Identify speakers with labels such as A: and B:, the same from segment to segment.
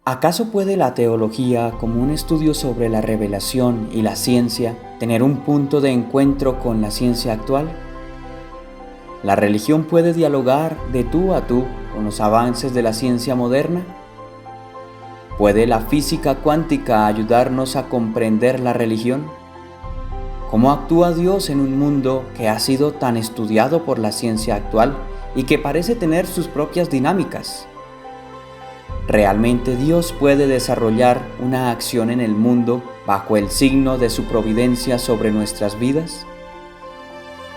A: ¿Acaso puede la teología, como un estudio sobre la revelación y la ciencia, tener un punto de encuentro con la ciencia actual? ¿La religión puede dialogar de tú a tú con los avances de la ciencia moderna? ¿Puede la física cuántica ayudarnos a comprender la religión? ¿Cómo actúa Dios en un mundo que ha sido tan estudiado por la ciencia actual y que parece tener sus propias dinámicas? ¿Realmente Dios puede desarrollar una acción en el mundo bajo el signo de su providencia sobre nuestras vidas?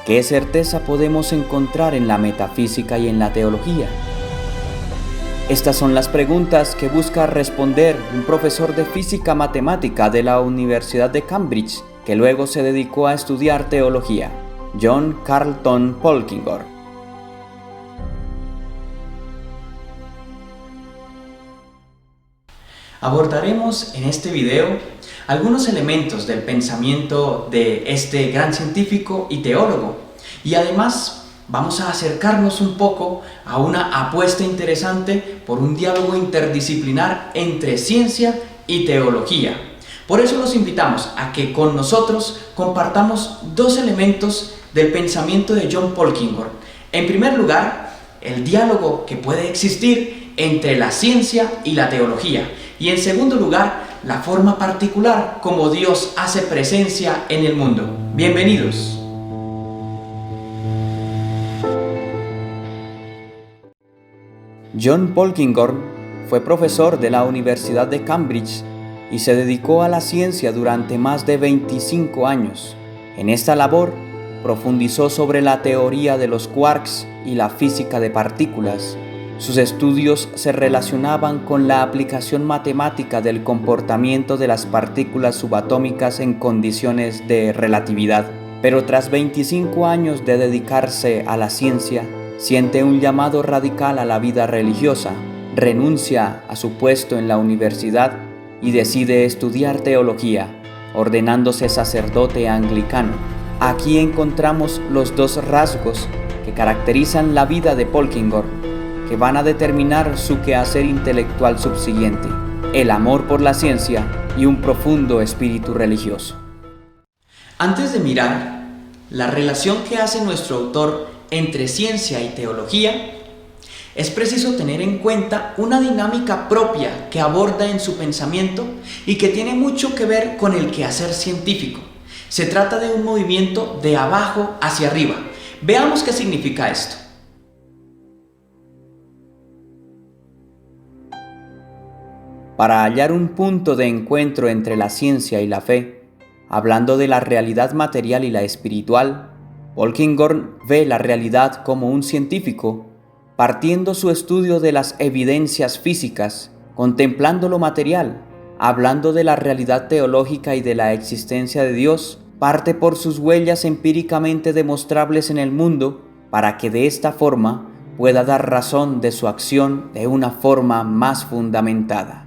A: ¿Qué certeza podemos encontrar en la metafísica y en la teología? Estas son las preguntas que busca responder un profesor de física matemática de la Universidad de Cambridge, que luego se dedicó a estudiar teología, John Carlton Polkinghorne. Abordaremos en este video algunos elementos del pensamiento de este gran científico y teólogo, y además vamos a acercarnos un poco a una apuesta interesante por un diálogo interdisciplinar entre ciencia y teología. Por eso los invitamos a que con nosotros compartamos dos elementos del pensamiento de John Polkinghorne. En primer lugar, el diálogo que puede existir entre la ciencia y la teología. Y en segundo lugar, la forma particular como Dios hace presencia en el mundo. Bienvenidos. John Polkinghorne fue profesor de la Universidad de Cambridge y se dedicó a la ciencia durante más de 25 años. En esta labor, profundizó sobre la teoría de los quarks y la física de partículas. Sus estudios se relacionaban con la aplicación matemática del comportamiento de las partículas subatómicas en condiciones de relatividad. Pero tras 25 años de dedicarse a la ciencia, siente un llamado radical a la vida religiosa, renuncia a su puesto en la universidad y decide estudiar teología, ordenándose sacerdote anglicano. Aquí encontramos los dos rasgos que caracterizan la vida de Polkinghorne, que van a determinar su quehacer intelectual subsiguiente: el amor por la ciencia y un profundo espíritu religioso. Antes de mirar la relación que hace nuestro autor entre ciencia y teología, es preciso tener en cuenta una dinámica propia que aborda en su pensamiento y que tiene mucho que ver con el quehacer científico. Se trata de un movimiento de abajo hacia arriba. Veamos qué significa esto. Para hallar un punto de encuentro entre la ciencia y la fe, hablando de la realidad material y la espiritual, Polkinghorne ve la realidad como un científico, partiendo su estudio de las evidencias físicas, contemplando lo material, hablando de la realidad teológica y de la existencia de Dios, parte por sus huellas empíricamente demostrables en el mundo, para que de esta forma pueda dar razón de su acción de una forma más fundamentada.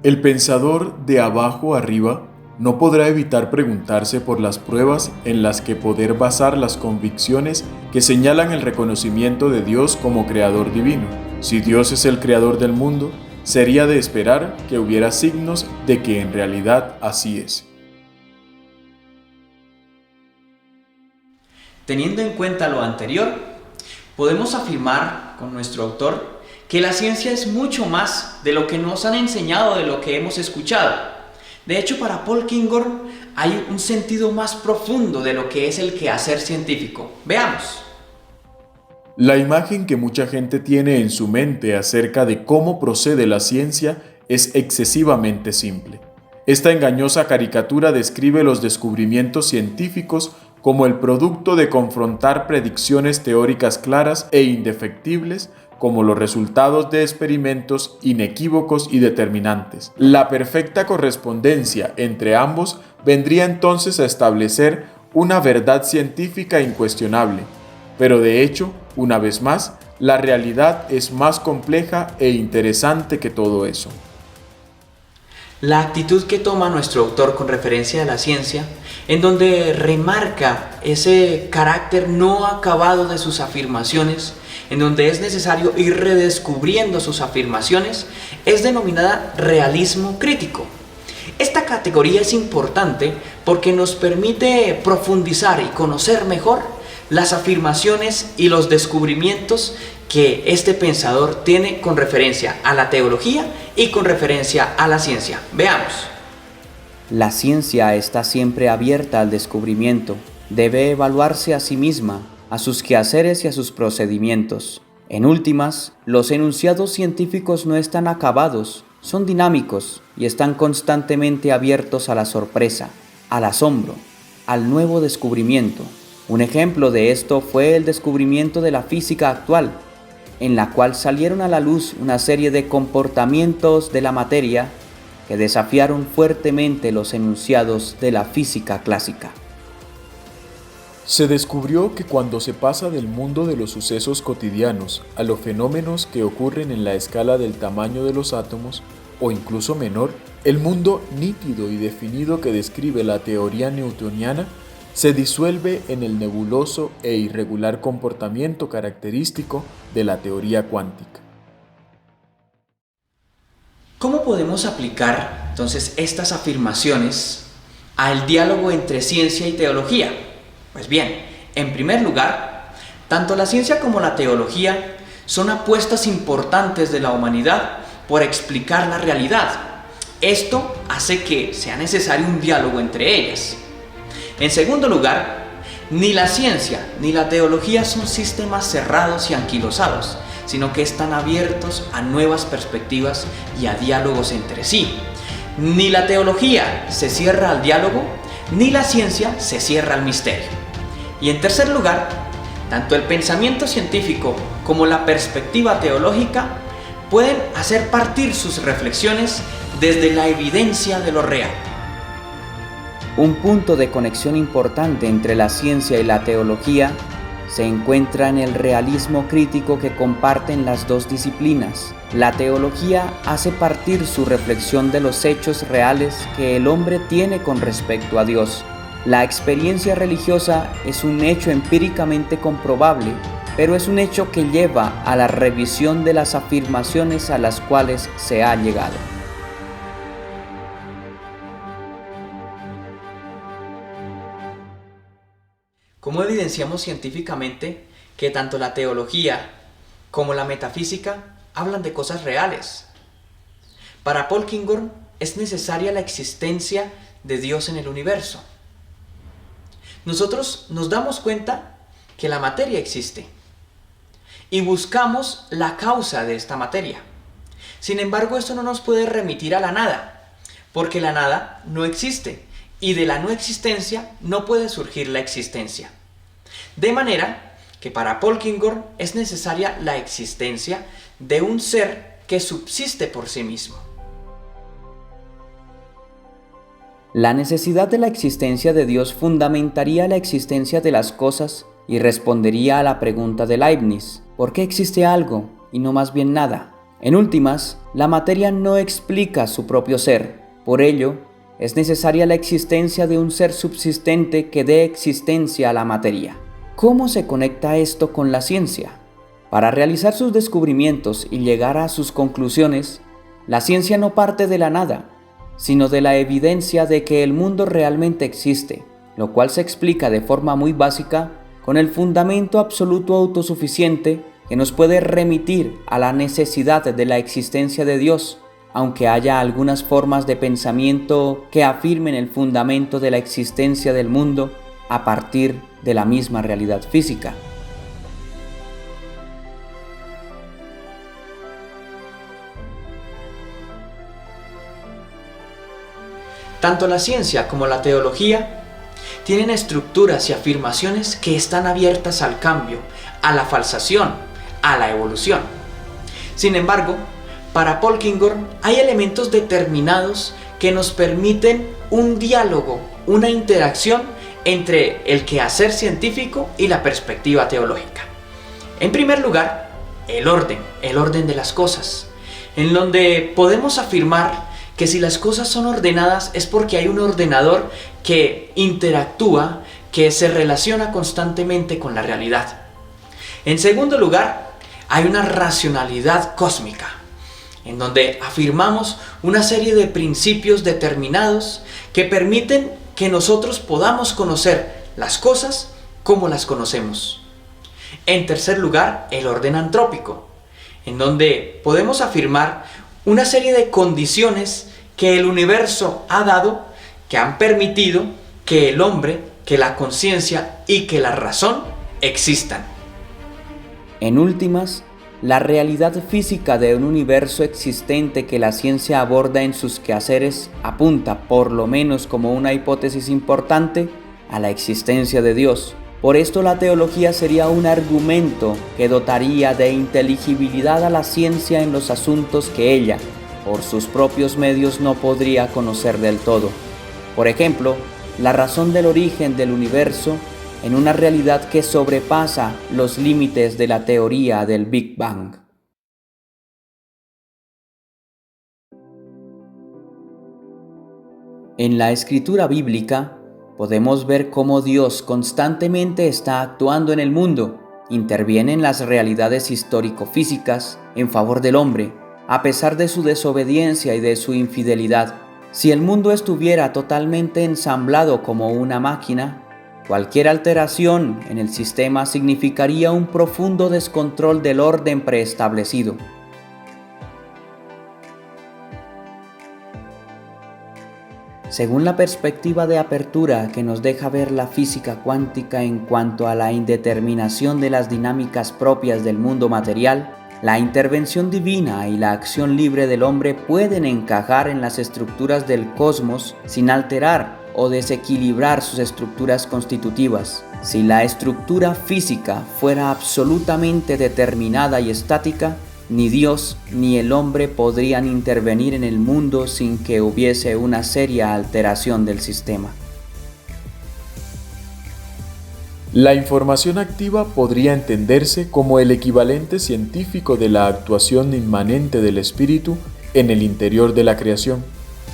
B: El pensador de abajo arriba no podrá evitar preguntarse por las pruebas en las que poder basar las convicciones que señalan el reconocimiento de Dios como creador divino. Si Dios es el creador del mundo, sería de esperar que hubiera signos de que en realidad así es.
A: Teniendo en cuenta lo anterior, podemos afirmar con nuestro autor que la ciencia es mucho más de lo que nos han enseñado, de lo que hemos escuchado. De hecho, para Polkinghorne hay un sentido más profundo de lo que es el quehacer científico. Veamos.
B: La imagen que mucha gente tiene en su mente acerca de cómo procede la ciencia es excesivamente simple. Esta engañosa caricatura describe los descubrimientos científicos como el producto de confrontar predicciones teóricas claras e indefectibles como los resultados de experimentos inequívocos y determinantes. La perfecta correspondencia entre ambos vendría entonces a establecer una verdad científica incuestionable, pero de hecho, una vez más, la realidad es más compleja e interesante que todo eso.
A: La actitud que toma nuestro autor con referencia a la ciencia, en donde remarca ese carácter no acabado de sus afirmaciones, en donde es necesario ir redescubriendo sus afirmaciones, es denominada realismo crítico. Esta categoría es importante porque nos permite profundizar y conocer mejor las afirmaciones y los descubrimientos que este pensador tiene con referencia a la teología y con referencia a la ciencia. Veamos.
C: La ciencia está siempre abierta al descubrimiento. Debe evaluarse a sí misma, a sus quehaceres y a sus procedimientos. En últimas, los enunciados científicos no están acabados, son dinámicos y están constantemente abiertos a la sorpresa, al asombro, al nuevo descubrimiento. Un ejemplo de esto fue el descubrimiento de la física actual, en la cual salieron a la luz una serie de comportamientos de la materia que desafiaron fuertemente los enunciados de la física clásica.
B: Se descubrió que cuando se pasa del mundo de los sucesos cotidianos a los fenómenos que ocurren en la escala del tamaño de los átomos, o incluso menor, el mundo nítido y definido que describe la teoría newtoniana se disuelve en el nebuloso e irregular comportamiento característico de la teoría cuántica.
A: ¿Cómo podemos aplicar entonces estas afirmaciones al diálogo entre ciencia y teología? Pues bien, en primer lugar, tanto la ciencia como la teología son apuestas importantes de la humanidad por explicar la realidad. Esto hace que sea necesario un diálogo entre ellas. En segundo lugar, ni la ciencia ni la teología son sistemas cerrados y anquilosados, sino que están abiertos a nuevas perspectivas y a diálogos entre sí. Ni la teología se cierra al diálogo, ni la ciencia se cierra al misterio. Y en tercer lugar, tanto el pensamiento científico como la perspectiva teológica pueden hacer partir sus reflexiones desde la evidencia de lo real.
C: Un punto de conexión importante entre la ciencia y la teología se encuentra en el realismo crítico que comparten las dos disciplinas. La teología hace partir su reflexión de los hechos reales que el hombre tiene con respecto a Dios. La experiencia religiosa es un hecho empíricamente comprobable, pero es un hecho que lleva a la revisión de las afirmaciones a las cuales se ha llegado.
A: ¿Cómo evidenciamos científicamente que tanto la teología como la metafísica hablan de cosas reales? Para Paul Kinghorn es necesaria la existencia de Dios en el universo. Nosotros nos damos cuenta que la materia existe y buscamos la causa de esta materia. Sin embargo, esto no nos puede remitir a la nada, porque la nada no existe y de la no existencia no puede surgir la existencia. De manera que para Paul Kinghorn es necesaria la existencia de un ser que subsiste por sí mismo.
C: La necesidad de la existencia de Dios fundamentaría la existencia de las cosas y respondería a la pregunta de Leibniz: ¿por qué existe algo y no más bien nada? En últimas, la materia no explica su propio ser. Por ello, es necesaria la existencia de un ser subsistente que dé existencia a la materia. ¿Cómo se conecta esto con la ciencia? Para realizar sus descubrimientos y llegar a sus conclusiones, la ciencia no parte de la nada, sino de la evidencia de que el mundo realmente existe, lo cual se explica de forma muy básica con el fundamento absoluto autosuficiente que nos puede remitir a la necesidad de la existencia de Dios, aunque haya algunas formas de pensamiento que afirmen el fundamento de la existencia del mundo a partir de la misma realidad física.
A: Tanto la ciencia como la teología tienen estructuras y afirmaciones que están abiertas al cambio, a la falsación, a la evolución. Sin embargo, para Paul Kinghorn hay elementos determinados que nos permiten un diálogo, una interacción entre el quehacer científico y la perspectiva teológica. En primer lugar, el orden de las cosas, en donde podemos afirmar que si las cosas son ordenadas es porque hay un ordenador que interactúa, que se relaciona constantemente con la realidad. En segundo lugar, hay una racionalidad cósmica, en donde afirmamos una serie de principios determinados que permiten que nosotros podamos conocer las cosas como las conocemos. En tercer lugar, el orden antrópico, en donde podemos afirmar una serie de condiciones que el universo ha dado, que han permitido que el hombre, que la conciencia y que la razón existan.
C: En últimas, la realidad física de un universo existente que la ciencia aborda en sus quehaceres apunta, por lo menos como una hipótesis importante, a la existencia de Dios. Por esto la teología sería un argumento que dotaría de inteligibilidad a la ciencia en los asuntos que ella, por sus propios medios, no podría conocer del todo. Por ejemplo, la razón del origen del universo en una realidad que sobrepasa los límites de la teoría del Big Bang. En la escritura bíblica podemos ver cómo Dios constantemente está actuando en el mundo, interviene en las realidades histórico-físicas en favor del hombre, a pesar de su desobediencia y de su infidelidad. Si el mundo estuviera totalmente ensamblado como una máquina, cualquier alteración en el sistema significaría un profundo descontrol del orden preestablecido. Según la perspectiva de apertura que nos deja ver la física cuántica en cuanto a la indeterminación de las dinámicas propias del mundo material, la intervención divina y la acción libre del hombre pueden encajar en las estructuras del cosmos sin alterar o desequilibrar sus estructuras constitutivas. Si la estructura física fuera absolutamente determinada y estática, ni Dios ni el hombre podrían intervenir en el mundo sin que hubiese una seria alteración del sistema.
B: La información activa podría entenderse como el equivalente científico de la actuación inmanente del espíritu en el interior de la creación.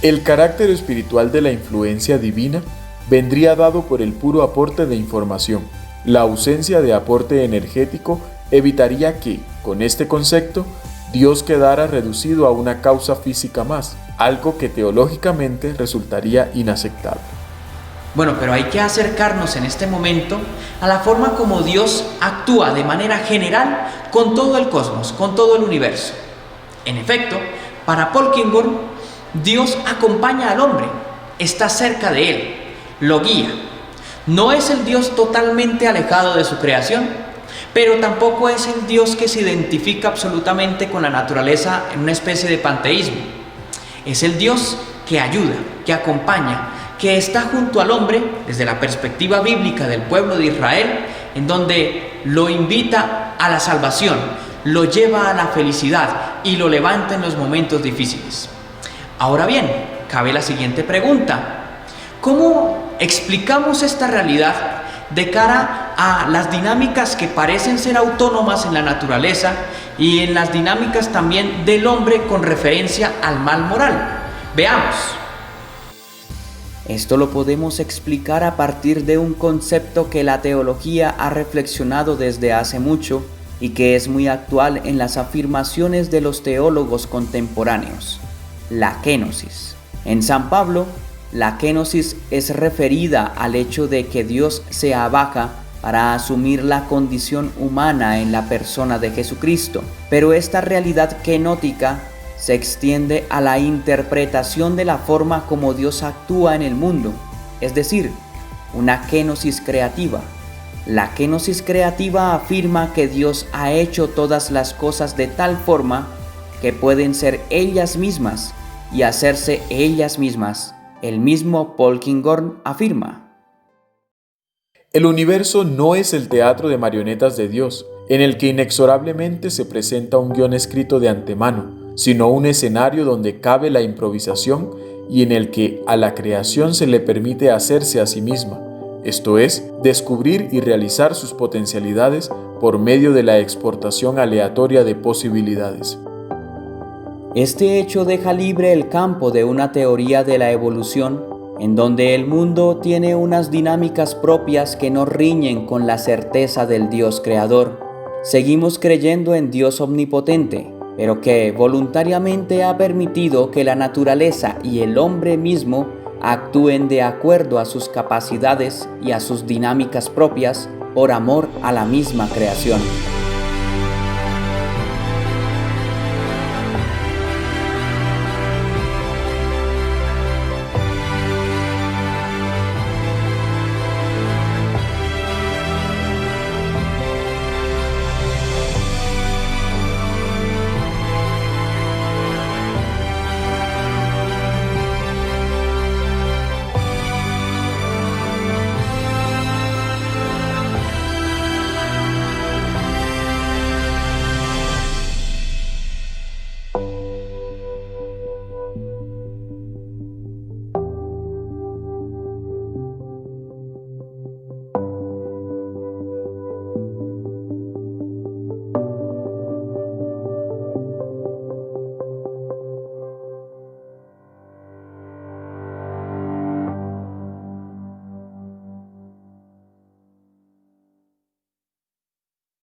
B: El carácter espiritual de la influencia divina vendría dado por el puro aporte de información. La ausencia de aporte energético evitaría que, con este concepto, Dios quedara reducido a una causa física más, algo que teológicamente resultaría inaceptable.
A: Bueno, pero hay que acercarnos en este momento a la forma como Dios actúa de manera general con todo el cosmos, con todo el universo. En efecto, para Polkinghorne, Dios acompaña al hombre, está cerca de él, lo guía. No es el Dios totalmente alejado de su creación, pero tampoco es el Dios que se identifica absolutamente con la naturaleza en una especie de panteísmo. Es el Dios que ayuda, que acompaña, que está junto al hombre desde la perspectiva bíblica del pueblo de Israel, en donde lo invita a la salvación, lo lleva a la felicidad y lo levanta en los momentos difíciles. Ahora bien, cabe la siguiente pregunta: ¿cómo explicamos esta realidad de cara a las dinámicas que parecen ser autónomas en la naturaleza y en las dinámicas también del hombre con referencia al mal moral? Veamos.
C: Esto lo podemos explicar a partir de un concepto que la teología ha reflexionado desde hace mucho y que es muy actual en las afirmaciones de los teólogos contemporáneos: la kenosis. En San Pablo, la kenosis es referida al hecho de que Dios se abaja para asumir la condición humana en la persona de Jesucristo, pero esta realidad kenótica se extiende a la interpretación de la forma como Dios actúa en el mundo, es decir, una kenosis creativa. La kenosis creativa afirma que Dios ha hecho todas las cosas de tal forma que pueden ser ellas mismas y hacerse ellas mismas. El mismo Polkinghorne afirma:
B: El universo no es el teatro de marionetas de Dios, en el que inexorablemente se presenta un guión escrito de antemano, sino un escenario donde cabe la improvisación y en el que a la creación se le permite hacerse a sí misma, esto es, descubrir y realizar sus potencialidades por medio de la exportación aleatoria de posibilidades.
C: Este hecho deja libre el campo de una teoría de la evolución, en donde el mundo tiene unas dinámicas propias que no riñen con la certeza del Dios creador, Seguimos creyendo en Dios omnipotente, pero que voluntariamente ha permitido que la naturaleza y el hombre mismo actúen de acuerdo a sus capacidades y a sus dinámicas propias por amor a la misma creación.